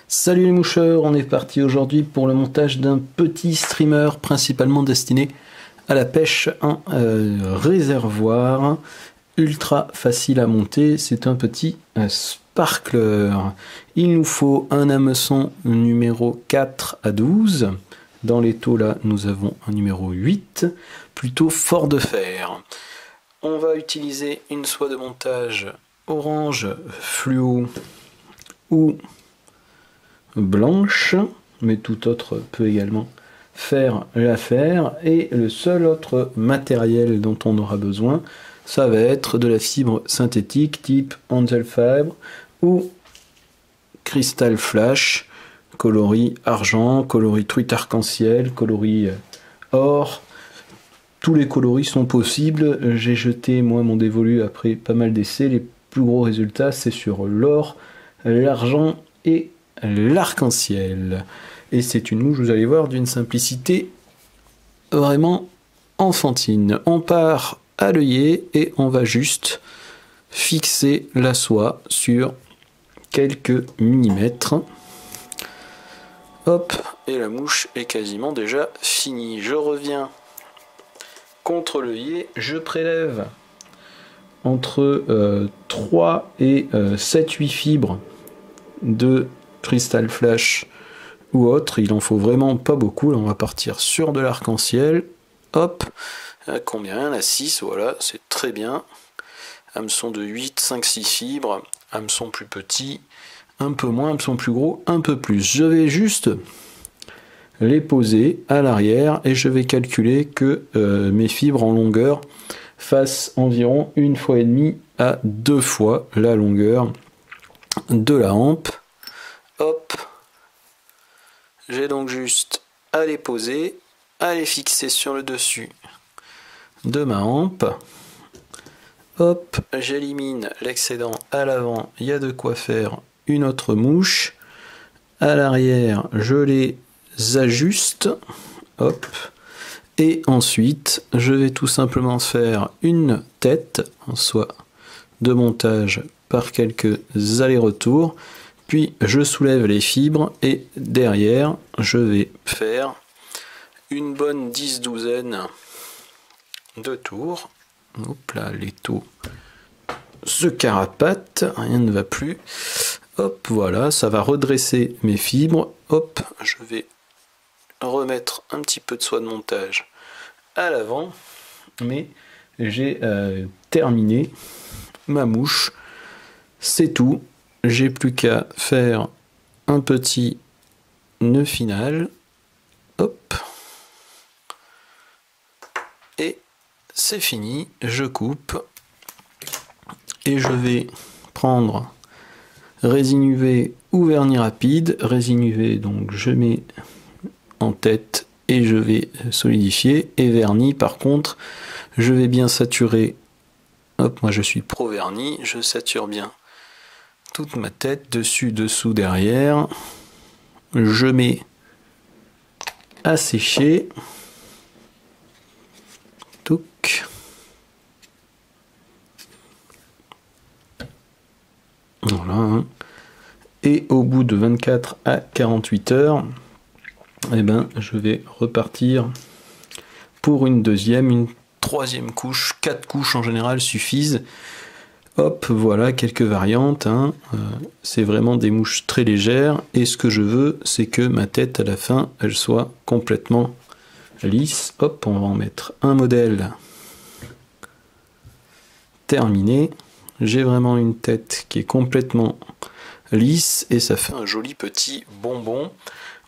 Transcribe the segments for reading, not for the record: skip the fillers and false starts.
Salut les moucheurs, on est parti aujourd'hui pour le montage d'un petit streamer principalement destiné à la pêche en réservoir. Ultra facile à monter, c'est un petit sparkler. Il nous faut un hameçon numéro 4 à 12. Dans les taux là, nous avons un numéro 8, plutôt fort de fer. On va utiliser une soie de montage orange fluo ou blanche, mais tout autre peut également faire l'affaire. Et le seul autre matériel dont on aura besoin, ça va être de la fibre synthétique type Angel Fibre ou Crystal Flash, coloris argent, coloris truite arc-en-ciel, coloris or. Tous les coloris sont possibles. J'ai jeté moi mon dévolu après pas mal d'essais. Les plus gros résultats c'est sur l'or, l'argent et l'arc-en-ciel. Et c'est une mouche, vous allez voir, d'une simplicité vraiment enfantine. On part à l'œillet et on va juste fixer la soie sur quelques millimètres. Hop, et la mouche est quasiment déjà finie. Je reviens contre l'œillet, je prélève entre 3 et 7-8 fibres de Crystal Flash ou autre. Il en faut vraiment pas beaucoup. Là on va partir sur de l'arc-en-ciel. Hop, combien? À 6, voilà, c'est très bien. Hameçon de 8, 5, 6 fibres, hameçon plus petit, un peu moins, hameçon plus gros, un peu plus. Je vais juste les poser à l'arrière et je vais calculer que mes fibres en longueur fassent environ 1,5 fois à 2 fois la longueur de la hampe. Hop, j'ai donc juste à les poser, à les fixer sur le dessus de ma hampe. Hop, j'élimine l'excédent à l'avant, il y a de quoi faire une autre mouche. À l'arrière, je les ajuste. Hop, et ensuite, je vais tout simplement faire une tête, en soit de montage par quelques allers-retours. Puis je soulève les fibres et derrière, je vais faire une bonne 10-12 de tours. Hop là, les taux se carapatent, rien ne va plus. Hop, voilà, ça va redresser mes fibres. Hop, je vais remettre un petit peu de soie de montage à l'avant. Mais j'ai terminé ma mouche. C'est tout. J'ai plus qu'à faire un petit nœud final. Hop. Et c'est fini. Je coupe. Et je vais prendre résine UV ou vernis rapide. Résine UV, donc je mets en tête et je vais solidifier. Et vernis, par contre, je vais bien saturer. Hop, moi je suis pro vernis. Je sature bien toute ma tête, dessus, dessous, derrière. Je mets à sécher. Touc. Voilà. Et au bout de 24 à 48 heures, eh ben, je vais repartir pour une deuxième, une troisième couche. 4 couches en général suffisent. Hop, voilà quelques variantes, hein. C'est vraiment des mouches très légères et ce que je veux c'est que ma tête à la fin elle soit complètement lisse. Hop, on va en mettre un modèle terminé. J'ai vraiment une tête qui est complètement lisse et ça fait un joli petit bonbon.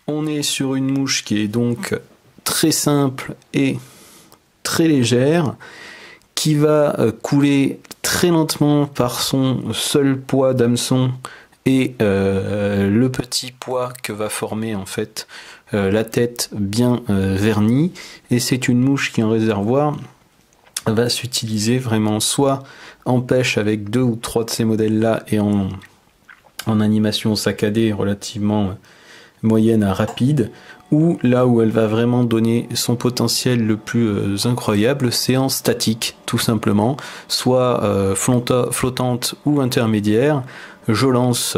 On est sur une mouche qui est donc très simple et très légère, qui va couler très lentement par son seul poids d'hameçon et le petit poids que va former en fait la tête bien vernie. Et c'est une mouche qui en réservoir va s'utiliser vraiment soit en pêche avec 2 ou 3 de ces modèles là et en animation saccadée relativement moyenne à rapide, ou là où elle va vraiment donner son potentiel le plus incroyable, c'est en statique, tout simplement, soit flottante ou intermédiaire. Je lance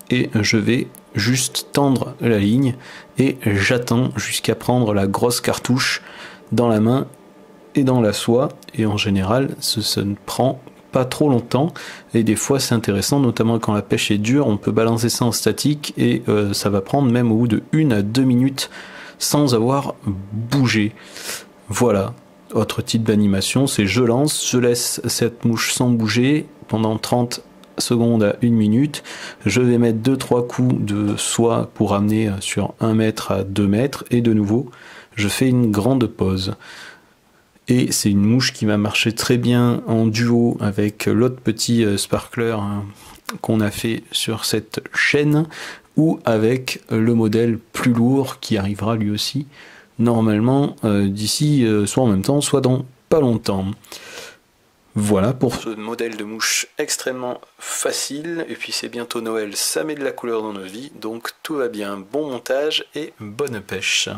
et je vais juste tendre la ligne et j'attends jusqu'à prendre la grosse cartouche dans la main et dans la soie, et en général ça ne prend pas trop longtemps, et des fois c'est intéressant, notamment quand la pêche est dure, on peut balancer ça en statique et ça va prendre même au bout de 1 à 2 minutes sans avoir bougé. Voilà, autre type d'animation, c'est je lance, je laisse cette mouche sans bouger pendant 30 secondes à 1 minute, je vais mettre 2-3 coups de soie pour amener sur 1 mètre à 2 mètres, et de nouveau je fais une grande pause. Et c'est une mouche qui va marcher très bien en duo avec l'autre petit sparkler qu'on a fait sur cette chaîne, ou avec le modèle plus lourd qui arrivera lui aussi normalement d'ici soit en même temps, soit dans pas longtemps. Voilà pour ce modèle de mouche extrêmement facile, et puis c'est bientôt Noël, ça met de la couleur dans nos vies, donc tout va bien, bon montage et bonne pêche.